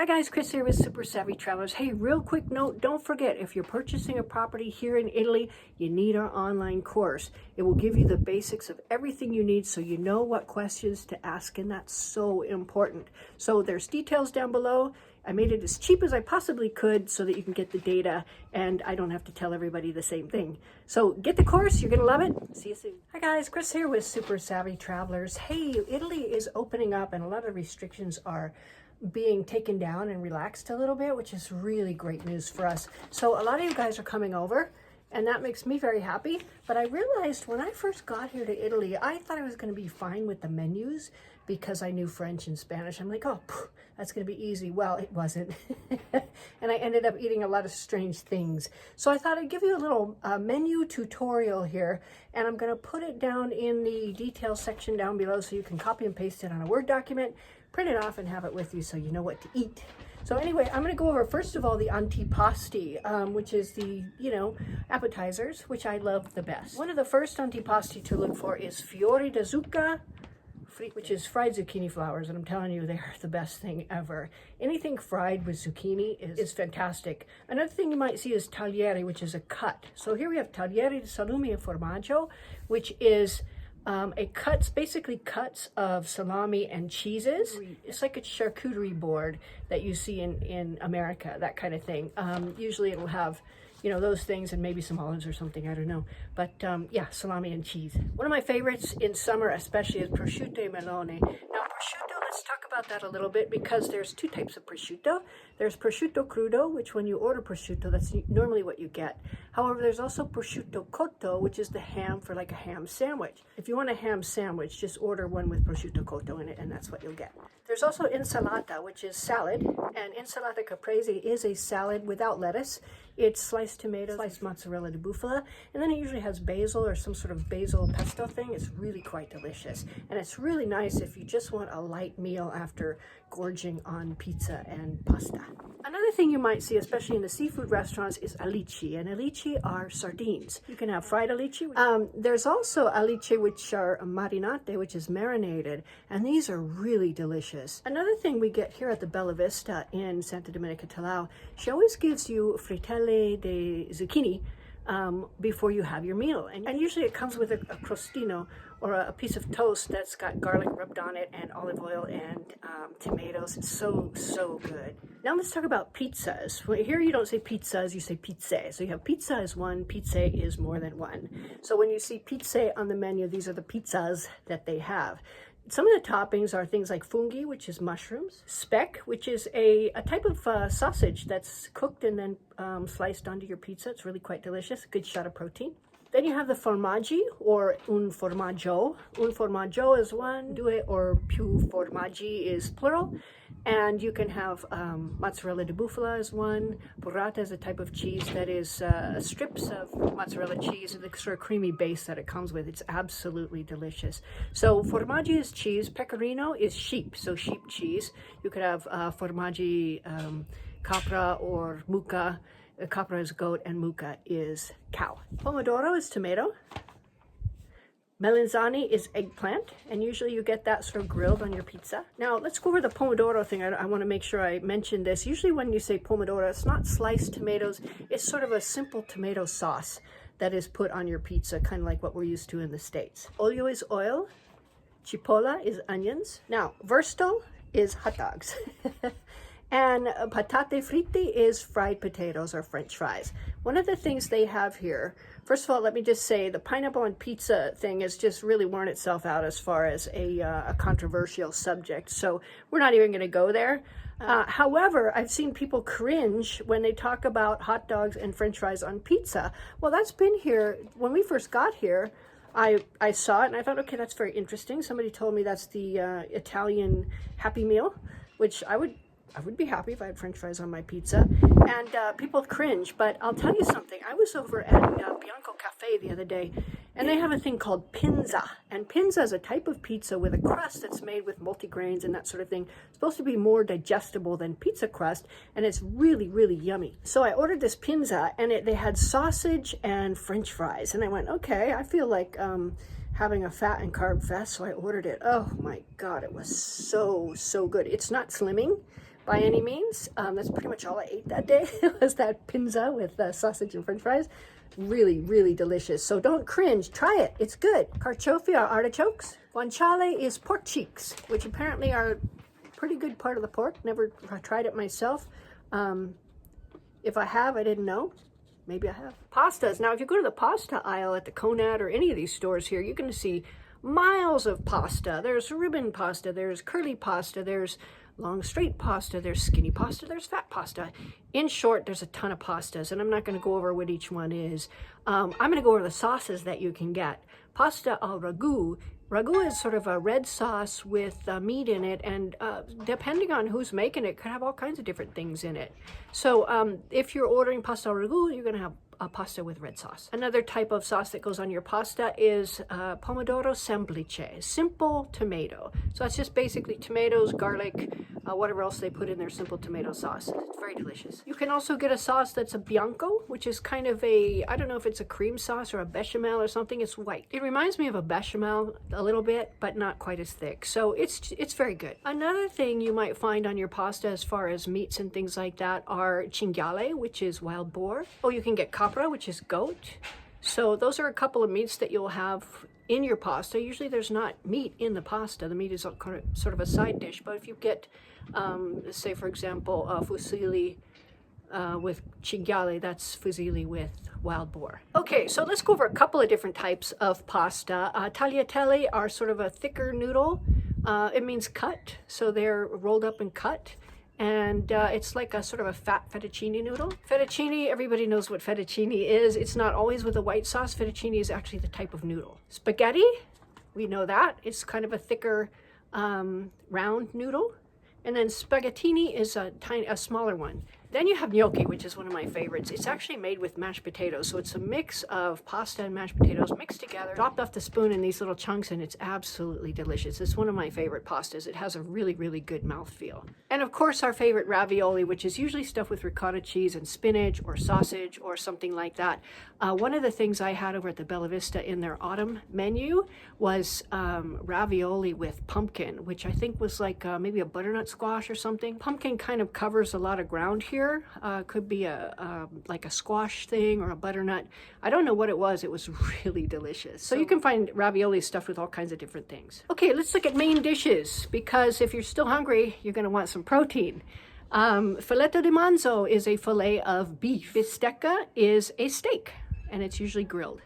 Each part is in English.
guys, Chris here with Super Savvy Travelers. Hey, real quick note, don't forget, if you're purchasing a property here in Italy, you need our online course. It will give you the basics of everything you need so you know what questions to ask, and that's so important. So there's details down below. I made it as cheap as I possibly could so that you can get the data and I don't have to tell everybody the same thing. So get the course, you're gonna love it. See you soon. Hi guys, Chris here with Super Savvy Travelers. Hey, Italy is opening up and a lot of restrictions are being taken down and relaxed a little bit, which is really great news for us. So a lot of you guys are coming over and that makes me very happy. But I realized when I first got here to Italy, I thought I was going to be fine with the menus because I knew French and Spanish. I'm like, oh, that's going to be easy. Well, it wasn't. And I ended up eating a lot of strange things. So I thought I'd give you a little menu tutorial here, and I'm going to put it down in the details section down below so you can copy and paste it on a Word document, print it off and have it with you so you know what to eat. So anyway, I'm going to go over first of all the antipasti, which is the, appetizers, which I love the best. One of the first antipasti to look for is Fiori di zucca, which is fried zucchini flowers, and I'm telling you, they're the best thing ever. Anything fried with zucchini is fantastic. Another thing you might see is tagliere, which is a cut. So here we have tagliere di salumi and formaggio, which is basically cuts of salami and cheeses. It's like a charcuterie board that you see in America, that kind of thing. Usually it'll have, those things and maybe some olives or something, I don't know. But yeah, salami and cheese. One of my favorites in summer especially is prosciutto e melone. Now prosciutto, let's talk about that a little bit because there's two types of prosciutto. There's prosciutto crudo, which when you order prosciutto, that's normally what you get. However, there's also prosciutto cotto, which is the ham for like a ham sandwich. If you want a ham sandwich, just order one with prosciutto cotto in it, and that's what you'll get. There's also insalata, which is salad, and Ensalata Caprese is a salad without lettuce. It's sliced tomatoes, sliced mozzarella di bufala, and then it usually has basil or some sort of basil pesto thing. It's really quite delicious, and it's really nice if you just want a light meal after gorging on pizza and pasta. Another thing you might see, especially in the seafood restaurants, is alici, and alici are sardines. You can have fried alici. There's also alici which are marinate, which is marinated, and these are really delicious. Another thing we get here at the Bella Vista in Santa Domenica Talao, she always gives you frittelle de zucchini before you have your meal. And usually it comes with a crostino, or a piece of toast that's got garlic rubbed on it and olive oil and tomatoes. It's so, so good. Now let's talk about pizzas. Well, here you don't say pizzas, you say pizze. So you have pizza is one, pizze is more than one. So when you see pizze on the menu, these are the pizzas that they have. Some of the toppings are things like funghi, which is mushrooms, speck, which is a type of sausage that's cooked and then sliced onto your pizza. It's really quite delicious, a good shot of protein. Then you have the formaggi, or un formaggio. Un formaggio is one, due or più formaggi is plural. And you can have mozzarella di bufala is one. Burrata is a type of cheese that is strips of mozzarella cheese and the sort of creamy base that it comes with. It's absolutely delicious. So formaggi is cheese. Pecorino is sheep, so sheep cheese. You could have formaggi capra or mucca. Capra is goat and mucca is cow. Pomodoro is tomato. Melanzane is eggplant, and usually you get that sort of grilled on your pizza. Now let's go over the pomodoro thing. I want to make sure I mention this. Usually when you say pomodoro, it's not sliced tomatoes. It's sort of a simple tomato sauce that is put on your pizza, kind of like what we're used to in the States. Olio is oil. Cippola is onions. Now, Worstel is hot dogs. And patate fritti is fried potatoes or French fries. One of the things they have here, first of all, let me just say the pineapple on pizza thing has just really worn itself out as far as a controversial subject. So we're not even going to go there. However, I've seen people cringe when they talk about hot dogs and French fries on pizza. Well, that's been here. When we first got here, I saw it and I thought, okay, that's very interesting. Somebody told me that's the Italian Happy Meal, which I would be happy if I had French fries on my pizza. And people cringe, but I'll tell you something. I was over at Bianco Cafe the other day, and they have a thing called pinza. And pinza is a type of pizza with a crust that's made with multigrains and that sort of thing. It's supposed to be more digestible than pizza crust, and it's really, really yummy. So I ordered this pinza, and they had sausage and French fries. And I went, okay, I feel like having a fat and carb fest, so I ordered it. Oh my God, it was so, so good. It's not slimming, by any means. That's pretty much all I ate that day was that pinza with sausage and french fries. Really, really delicious. So don't cringe. Try it. It's good. Carciofi are artichokes. Guanciale is pork cheeks, which apparently are a pretty good part of the pork. Never tried it myself. If I have, I didn't know. Maybe I have. Pastas. Now, if you go to the pasta aisle at the Conad or any of these stores here, you're going to see miles of pasta. There's ribbon pasta. There's curly pasta. There's long straight pasta, there's skinny pasta, there's fat pasta. In short, there's a ton of pastas, and I'm not going to go over what each one is. I'm going to go over the sauces that you can get. Pasta al ragu. Ragu is sort of a red sauce with meat in it, and depending on who's making it, could have all kinds of different things in it. So if you're ordering pasta al ragu, you're going to have a pasta with red sauce. Another type of sauce that goes on your pasta is Pomodoro semplice, simple tomato. So that's just basically tomatoes, garlic, whatever else they put in their simple tomato sauce. It's very delicious. You can also get a sauce that's a bianco, which is kind of a, I don't know if it's a cream sauce or a bechamel or something. It's white. It reminds me of a bechamel a little bit, but not quite as thick. So it's very good. Another thing you might find on your pasta as far as meats and things like that are cinghiale, which is wild boar. Oh, you can get capra, which is goat. So those are a couple of meats that you'll have in your pasta. Usually there's not meat in the pasta. The meat is sort of a side dish. But if you get, say for example, fusilli with cinghiale, that's fusilli with wild boar. Okay, so let's go over a couple of different types of pasta. Tagliatelle are sort of a thicker noodle. It means cut, so they're rolled up and cut. And it's like a sort of a fat fettuccine noodle. Fettuccine, everybody knows what fettuccine is. It's not always with a white sauce. Fettuccine is actually the type of noodle. Spaghetti, we know that. It's kind of a thicker round noodle. And then spaghettini is a smaller one. Then you have gnocchi, which is one of my favorites. It's actually made with mashed potatoes. So it's a mix of pasta and mashed potatoes mixed together, dropped off the spoon in these little chunks, and it's absolutely delicious. It's one of my favorite pastas. It has a really, really good mouthfeel. And of course, our favorite ravioli, which is usually stuffed with ricotta cheese and spinach or sausage or something like that. One of the things I had over at the Bella Vista in their autumn menu was ravioli with pumpkin, which I think was like maybe a butternut squash or something. Pumpkin kind of covers a lot of ground here. Could be like a squash thing or a butternut. I don't know what it was. It was really delicious. So you can find ravioli stuffed with all kinds of different things. Okay, let's look at main dishes, because if you're still hungry, you're going to want some protein. Filetto di manzo is a fillet of beef. Bistecca is a steak, and it's usually grilled.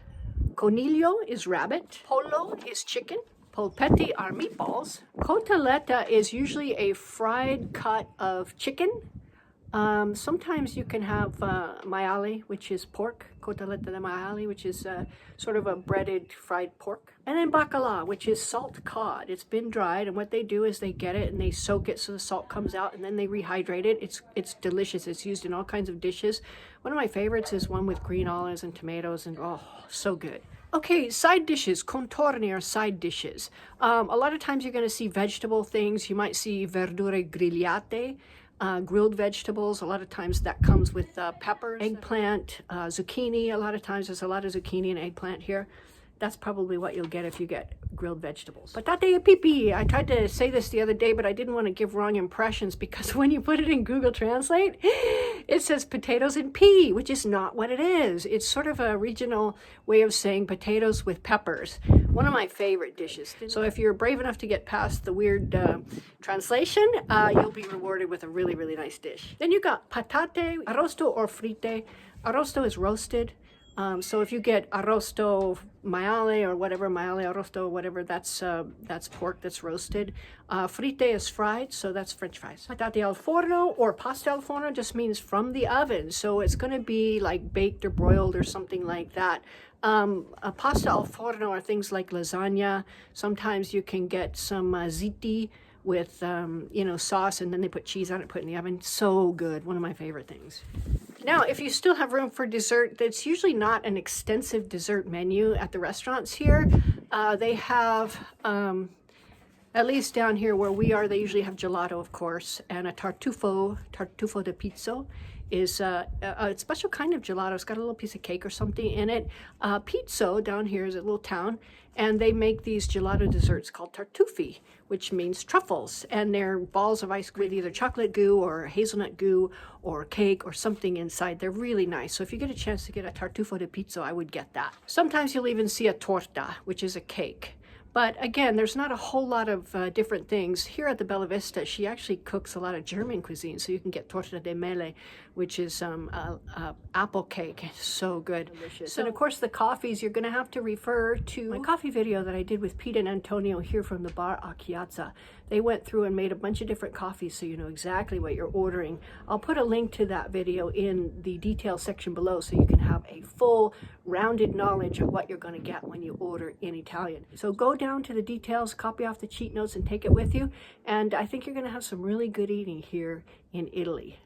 Coniglio is rabbit. Pollo is chicken. Polpetti are meatballs. Cotoletta is usually a fried cut of chicken. Sometimes you can have maiale, which is pork, cotoletta de maiale, which is sort of a breaded fried pork. And then bacala, which is salt cod. It's been dried, and what they do is they get it and they soak it so the salt comes out, and then they rehydrate it. It's delicious. It's used in all kinds of dishes. One of my favorites is one with green olives and tomatoes, and oh, so good. Okay, side dishes. Contorni are side dishes. A lot of times you're going to see vegetable things. You might see verdure grigliate. Grilled vegetables, a lot of times that comes with peppers, eggplant, zucchini. A lot of times there's a lot of zucchini and eggplant here. That's probably what you'll get if you get grilled vegetables. Patate e pipi. I tried to say this the other day, but I didn't want to give wrong impressions, because when you put it in Google Translate, it says potatoes and pea, which is not what it is. It's sort of a regional way of saying potatoes with peppers. One of my favorite dishes. So if you're brave enough to get past the weird translation, you'll be rewarded with a really, really nice dish. Then you got patate, arrosto or fritte. Arrosto is roasted. So if you get arrosto maiale or whatever, maiale arrosto, whatever, that's pork that's roasted. Fritte is fried, so that's French fries. Patate al forno or pasta al forno just means from the oven. So it's going to be like baked or broiled or something like that. A pasta al forno are things like lasagna. Sometimes you can get some ziti with, sauce, and then they put cheese on it, put in the oven. So good. One of my favorite things. Now, if you still have room for dessert, that's usually not an extensive dessert menu at the restaurants here. They have At least down here where we are, they usually have gelato, of course, and a tartufo de pizzo is a special kind of gelato. It's got a little piece of cake or something in it. Pizzo down here is a little town, and they make these gelato desserts called tartufi, which means truffles, and they're balls of ice cream with either chocolate goo or hazelnut goo or cake or something inside. They're really nice. So if you get a chance to get a tartufo de pizzo, I would get that. Sometimes you'll even see a torta, which is a cake. But again, there's not a whole lot of different things. Here at the Bella Vista, she actually cooks a lot of German cuisine. So you can get torta de mele, which is apple cake. So good. Delicious. And of course, the coffees, you're going to have to refer to my coffee video that I did with Pete and Antonio here from the bar a Chiazza. They went through and made a bunch of different coffees so you know exactly what you're ordering. I'll put a link to that video in the details section below so you can have a full, rounded knowledge of what you're going to get when you order in Italian. So go down to the details, copy off the cheat notes, and take it with you. And I think you're going to have some really good eating here in Italy.